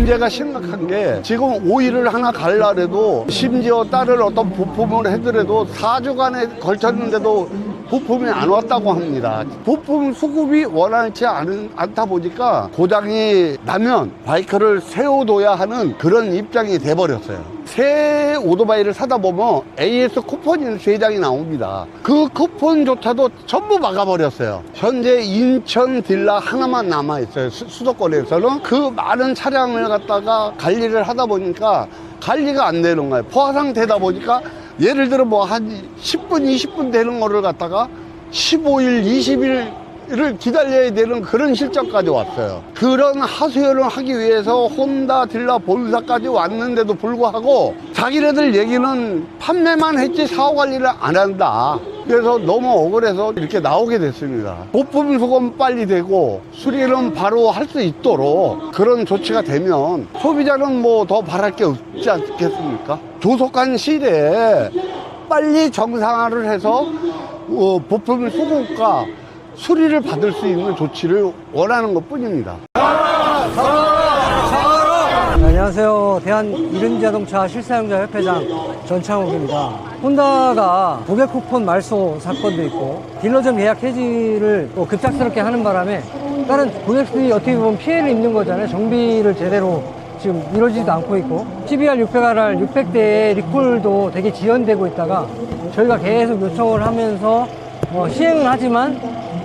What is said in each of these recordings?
문제가 심각한 게 지금 오일을 하나 갈라래도 심지어 딸을 어떤 부품을 해더라도 4주간에 걸쳤는데도 부품이 안 왔다고 합니다. 부품 수급이 원활치 않다 보니까 고장이 나면 바이크를 세워둬야 하는 그런 입장이 돼버렸어요. 새 오토바이를 사다 보면 AS 쿠폰이 3장이 나옵니다. 그 쿠폰조차도 전부 막아버렸어요. 현재 인천 딜라 하나만 남아있어요. 수도권에서는 그 많은 차량을 갖다가 관리를 하다 보니까 관리가 안 되는 거예요. 포화 상태다 보니까 예를 들어 뭐 한 10분, 20분 되는 거를 갖다가 15일, 20일을 기다려야 되는 그런 실정까지 왔어요. 그런 하소연을 하기 위해서 혼다 딜라 본사까지 왔는데도 불구하고 자기네들 얘기는 판매만 했지 사후 관리를 안 한다. 그래서 너무 억울해서 이렇게 나오게 됐습니다. 부품 수급 빨리 되고 수리는 바로 할 수 있도록 그런 조치가 되면 소비자는 뭐 더 바랄 게 없지 않겠습니까? 조속한 시일에 빨리 정상화를 해서 부품 수급과 수리를 받을 수 있는 조치를 원하는 것 뿐입니다. 안녕하세요. 대한이른자동차 실사용자 협회장 전창욱입니다. 혼다가 고객 쿠폰 말소 사건도 있고 딜러점 계약 해지를 또 급작스럽게 하는 바람에 다른 고객들이 어떻게 보면 피해를 입는 거잖아요. 정비를 제대로 지금 이루어지지도 않고 있고 CBR 600RR 600대의 리콜도 되게 지연되고 있다가 저희가 계속 요청을 하면서 시행은 하지만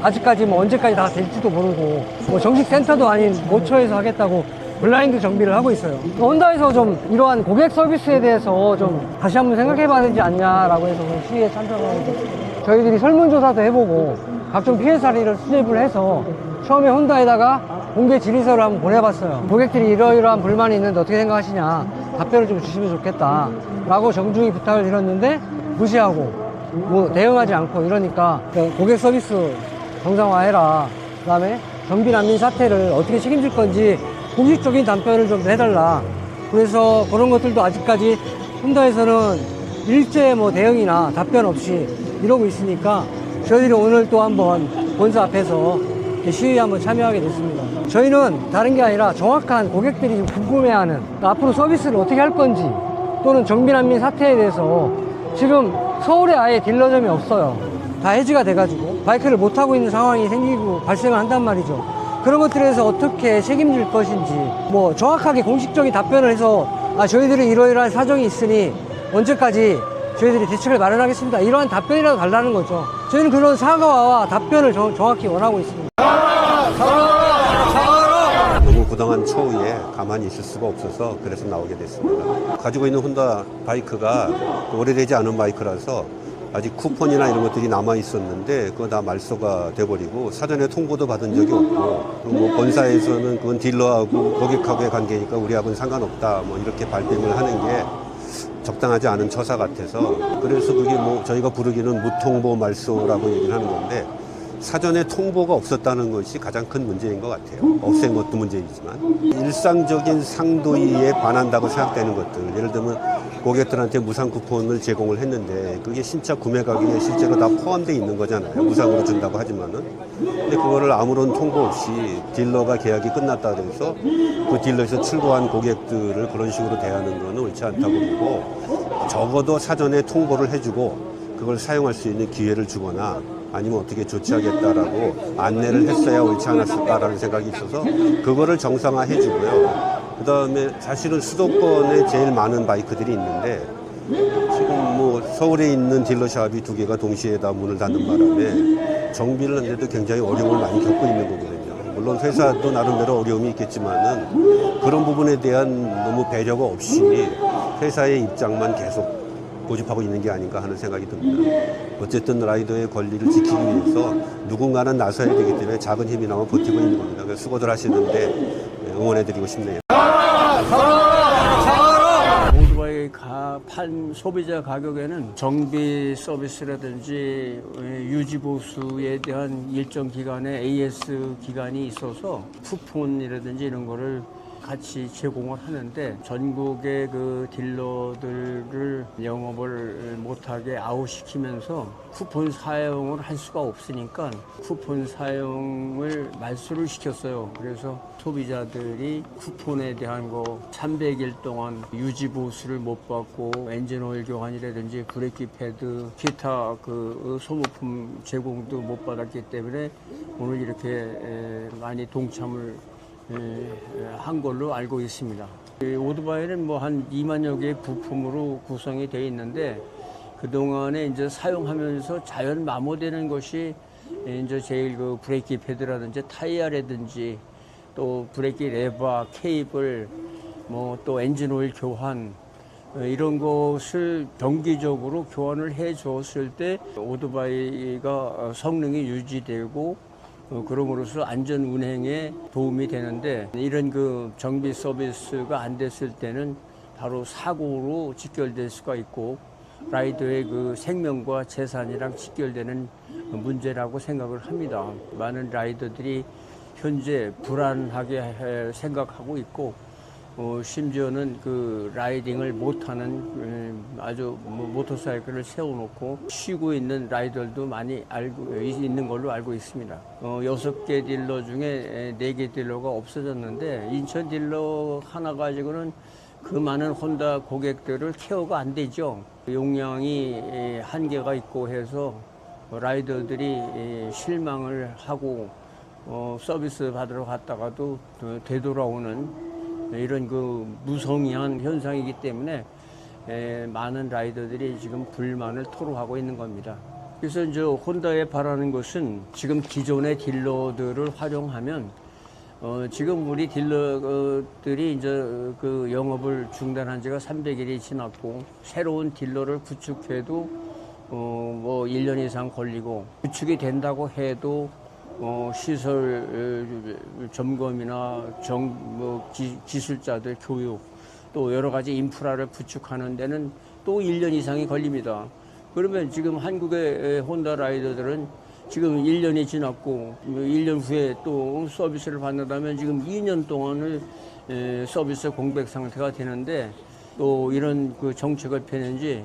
아직까지 뭐 언제까지 다 될지도 모르고 뭐 정식 센터도 아닌 모처에서 하겠다고 블라인드 정비를 하고 있어요. 혼다에서 좀 이러한 고객 서비스에 대해서 좀 다시 한번 생각해 봐야 되지 않냐라고 해서 시위에 참석하고 있습니다. 저희들이 설문조사도 해보고 각종 피해 사례를 수집을 해서 처음에 혼다에다가 공개 질의서를 한번 보내봤어요. 고객들이 이러이러한 불만이 있는데 어떻게 생각하시냐, 답변을 좀 주시면 좋겠다 라고 정중히 부탁을 드렸는데 무시하고 뭐 대응하지 않고 이러니까 고객 서비스 정상화해라, 그 다음에 정비 난민 사태를 어떻게 책임질 건지 공식적인 답변을 좀 해달라. 그래서 그런 것들도 아직까지 혼다에서는 일제 뭐 대응이나 답변 없이 이러고 있으니까 저희들이 오늘 또 한번 본사 앞에서 시위에 한번 참여하게 됐습니다. 저희는 다른 게 아니라 정확한 고객들이 좀 궁금해하는 앞으로 서비스를 어떻게 할 건지, 또는 정비 난민 사태에 대해서 지금 서울에 아예 딜러점이 없어요. 다 해지가 돼가지고 바이크를 못 타고 있는 상황이 생기고 발생을 한단 말이죠. 그런 것들에서 어떻게 책임질 것인지 뭐 정확하게 공식적인 답변을 해서 저희들이 이러이러한 사정이 있으니 언제까지 저희들이 대책을 마련하겠습니다, 이러한 답변이라도 달라는 거죠. 저희는 그런 사과와 답변을 정확히 원하고 있습니다. 너무 부당한 처우에 가만히 있을 수가 없어서 그래서 나오게 됐습니다. 가지고 있는 혼다 바이크가 오래되지 않은 바이크라서 아직 쿠폰이나 이런 것들이 남아 있었는데 그거 다 말소가 돼버리고 사전에 통보도 받은 적이 없고, 그리고 뭐 본사에서는 그건 딜러하고 고객하고의 관계니까 우리하고는 상관없다 뭐 이렇게 발뺌을 하는 게 적당하지 않은 처사 같아서, 그래서 그게 뭐 저희가 부르기는 무통보 말소라고 얘기를 하는 건데 사전에 통보가 없었다는 것이 가장 큰 문제인 것 같아요. 없앤 것도 문제이지만 일상적인 상도위에 반한다고 생각되는 것들, 예를 들면 고객들한테 무상 쿠폰을 제공을 했는데 그게 신차 구매 가격에 실제로 다 포함되어 있는 거잖아요. 무상으로 준다고 하지만은. 근데 그거를 아무런 통보 없이 딜러가 계약이 끝났다 그래서 그 딜러에서 출고한 고객들을 그런 식으로 대하는 거는 옳지 않다고 보고, 적어도 사전에 통보를 해주고 그걸 사용할 수 있는 기회를 주거나 아니면 어떻게 조치하겠다라고 안내를 했어야 옳지 않았을까라는 생각이 있어서 그거를 정상화해 주고요. 그 다음에 사실은 수도권에 제일 많은 바이크들이 있는데 지금 뭐 서울에 있는 딜러샵이 2개가 동시에 다 문을 닫는 바람에 정비를 하는데도 굉장히 어려움을 많이 겪고 있는 거거든요. 물론 회사도 나름대로 어려움이 있겠지만은 그런 부분에 대한 너무 배려가 없이 회사의 입장만 계속 고집하고 있는 게 아닌가 하는 생각이 듭니다. 어쨌든 라이더의 권리를 지키기 위해서 누군가는 나서야 되기 때문에 작은 힘이 나면 버티고 있는 겁니다. 그래서 수고들 하시는데 응원해드리고 싶네요. 오토바이 판 소비자 가격에는 정비 서비스라든지 유지 보수에 대한 일정 기간의 AS 기간이 있어서 쿠폰이라든지 이런 거를 같이 제공을 하는데 전국의 그 딜러들을 영업을 못하게 아웃시키면서 쿠폰 사용을 할 수가 없으니까 쿠폰 사용을 말소를 시켰어요. 그래서 소비자들이 쿠폰에 대한 거 300일 동안 유지 보수를 못 받고 엔진 오일 교환이라든지 브레이크 패드 기타 그 소모품 제공도 못 받았기 때문에 오늘 이렇게 많이 동참을 한 걸로 알고 있습니다. 오토바이는 뭐 한 2만여 개의 부품으로 구성이 되어 있는데 그동안에 이제 사용하면서 자연 마모되는 것이 이제 제일 그 브레이크 패드라든지 타이어라든지 또 브레이크 레버, 케이블, 뭐 또 엔진 오일 교환 이런 것을 정기적으로 교환을 해 줬을 때 오토바이가 성능이 유지되고 그럼으로써 안전 운행에 도움이 되는데 이런 그 정비 서비스가 안 됐을 때는 바로 사고로 직결될 수가 있고 라이더의 그 생명과 재산이랑 직결되는 문제라고 생각을 합니다. 많은 라이더들이 현재 불안하게 생각하고 있고 심지어는 그 라이딩을 못하는 아주 모터사이클을 세워놓고 쉬고 있는 라이더들도 많이 알고 있는 걸로 알고 있습니다. 6개 딜러 중에 4개 딜러가 없어졌는데 인천 딜러 하나 가지고는 그 많은 혼다 고객들을 케어가 안 되죠. 용량이 한계가 있고 해서 라이더들이 실망을 하고 서비스 받으러 갔다가도 되돌아오는 이런 그 무성의한 현상이기 때문에 많은 라이더들이 지금 불만을 토로하고 있는 겁니다. 그래서 이제 혼다에 바라는 것은 지금 기존의 딜러들을 활용하면 지금 우리 딜러들이 이제 그 영업을 중단한 지가 300일이 지났고 새로운 딜러를 구축해도 뭐 1년 이상 걸리고 구축이 된다고 해도 시설 점검이나 기술자들 교육 또 여러 가지 인프라를 구축하는 데는 또 1년 이상이 걸립니다. 그러면 지금 한국의 혼다 라이더들은 지금 1년이 지났고 1년 후에 또 서비스를 받는다면 지금 2년 동안을 서비스 공백 상태가 되는데 또 이런 그 정책을 펴는지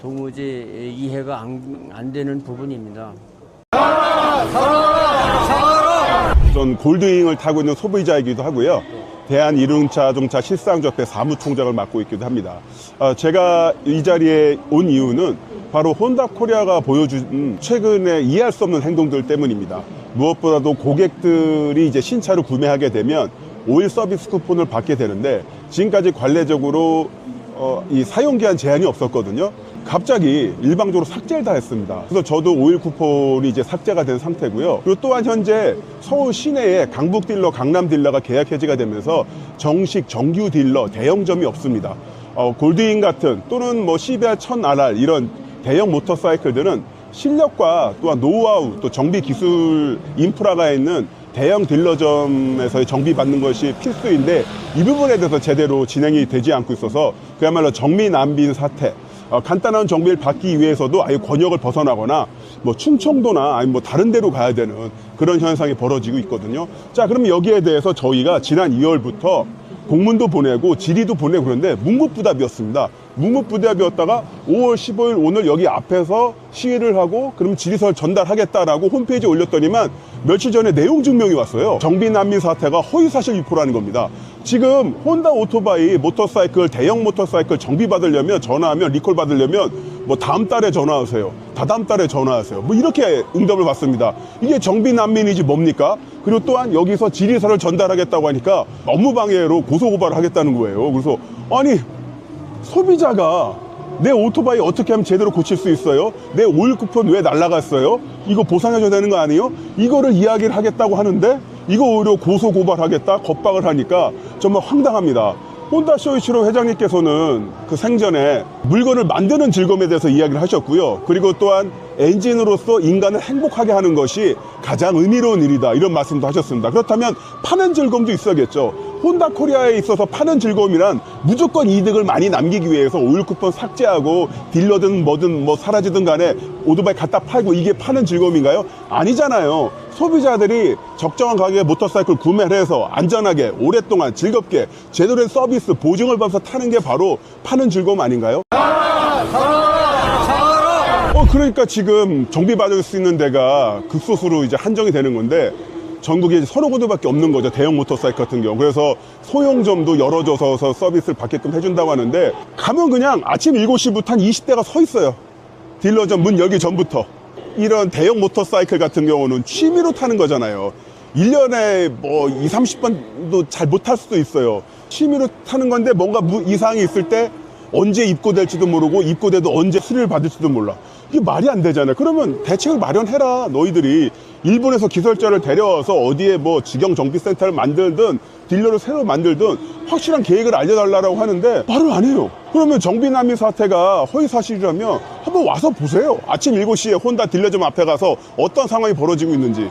도무지 이해가 안 되는 부분입니다. 전 골드윙을 타고 있는 소비자이기도 하고요. 대한이륜자동차 실상조합회 사무총장을 맡고 있기도 합니다. 제가 이 자리에 온 이유는 바로 혼다 코리아가 보여준 최근에 이해할 수 없는 행동들 때문입니다. 무엇보다도 고객들이 이제 신차를 구매하게 되면 오일 서비스 쿠폰을 받게 되는데 지금까지 관례적으로 이 사용기한 제한이 없었거든요. 갑자기 일방적으로 삭제를 다 했습니다. 그래서 저도 오일 쿠폰이 이제 삭제가 된 상태고요. 그리고 또한 현재 서울 시내에 강북 딜러, 강남 딜러가 계약 해지가 되면서 정식 정규 딜러, 대형점이 없습니다. 골드윙 같은 또는 뭐 CBR 1000RR 이런 대형 모터사이클들은 실력과 또한 노하우, 또 정비 기술 인프라가 있는 대형 딜러점에서의 정비받는 것이 필수인데 이 부분에 대해서 제대로 진행이 되지 않고 있어서 그야말로 정미난빈 사태, 간단한 정비를 받기 위해서도 아예 권역을 벗어나거나 뭐 충청도나 아니면 뭐 다른 데로 가야 되는 그런 현상이 벌어지고 있거든요. 자, 그럼 여기에 대해서 저희가 지난 2월부터 공문도 보내고 질의도 보내고 그런데 묵묵부답이었습니다. 묵묵부답이었다가 5월 15일 오늘 여기 앞에서 시위를 하고 그럼 질의서를 전달하겠다라고 홈페이지에 올렸더니만 며칠 전에 내용 증명이 왔어요. 정비난민 사태가 허위사실 유포라는 겁니다. 지금 혼다 오토바이, 모터사이클, 대형 모터사이클 정비 받으려면 전화하면 리콜 받으려면 뭐 다음 달에 전화하세요. 다다음 달에 전화하세요. 뭐 이렇게 응답을 받습니다. 이게 정비난민이지 뭡니까? 그리고 또한 여기서 질의서를 전달하겠다고 하니까 업무방해로 고소고발을 하겠다는 거예요. 그래서 아니 소비자가 내 오토바이 어떻게 하면 제대로 고칠 수 있어요? 내 오일 쿠폰 왜 날라갔어요? 이거 보상해줘야 되는 거 아니에요? 이거를 이야기를 하겠다고 하는데 이거 오히려 고소고발하겠다 겁박을 하니까 정말 황당합니다. 혼다 쇼이치로 회장님께서는 그 생전에 물건을 만드는 즐거움에 대해서 이야기를 하셨고요. 그리고 또한 엔진으로서 인간을 행복하게 하는 것이 가장 의미로운 일이다 이런 말씀도 하셨습니다. 그렇다면 파는 즐거움도 있어야겠죠. 혼다 코리아에 있어서 파는 즐거움이란 무조건 이득을 많이 남기기 위해서 오일 쿠폰 삭제하고 딜러든 뭐든 뭐 사라지든 간에 오토바이 갖다 팔고 이게 파는 즐거움인가요? 아니잖아요. 소비자들이 적정한 가격에 모터사이클 구매를 해서 안전하게 오랫동안 즐겁게 제대로 된 서비스 보증을 받아서 타는 게 바로 파는 즐거움 아닌가요? 그러니까 지금 정비받을 수 있는 데가 극소수로 이제 한정이 되는 건데 전국에 이제 서너 군데밖에 없는 거죠. 대형 모터사이클 같은 경우. 그래서 소형점도 열어줘서 서비스를 받게끔 해준다고 하는데 가면 그냥 아침 7시부터 한 20대가 서 있어요. 딜러점 문 열기 전부터. 이런 대형 모터사이클 같은 경우는 취미로 타는 거잖아요. 1년에 뭐 2, 30번도 잘 못 탈 수도 있어요. 취미로 타는 건데 뭔가 이상이 있을 때 언제 입고될지도 모르고 입고돼도 언제 수리를 받을지도 몰라. 이게 말이 안 되잖아요. 그러면 대책을 마련해라. 너희들이 일본에서 기술자를 데려와서 어디에 뭐 직영 정비센터를 만들든 딜러를 새로 만들든 확실한 계획을 알려달라고 하는데 말을 안 해요. 그러면 정비난미 사태가 허위사실이라면 한번 와서 보세요. 아침 7시에 혼다 딜러점 앞에 가서 어떤 상황이 벌어지고 있는지.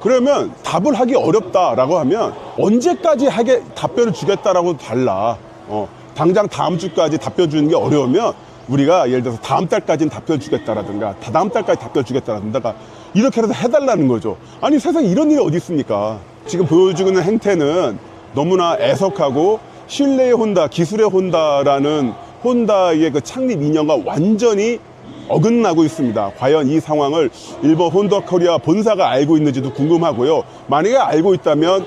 그러면 답을 하기 어렵다라고 하면 언제까지 하게 답변을 주겠다라고 달라. 당장 다음 주까지 답변 주는 게 어려우면 우리가 예를 들어서 다음 달까지는 답변 주겠다라든가 다다음 달까지 답변 주겠다라든가 이렇게라도 해달라는 거죠. 아니 세상에 이런 일이 어디 있습니까? 지금 보여주는 행태는 너무나 애석하고 신뢰의 혼다, 기술의 혼다라는 혼다의 그 창립 이념과 완전히 어긋나고 있습니다. 과연 이 상황을 일본 혼다 코리아 본사가 알고 있는지도 궁금하고요. 만약에 알고 있다면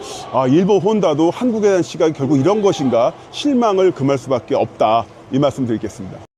일본 혼다도 한국에 대한 시각이 결국 이런 것인가 실망을 금할 수밖에 없다. 이 말씀 드리겠습니다.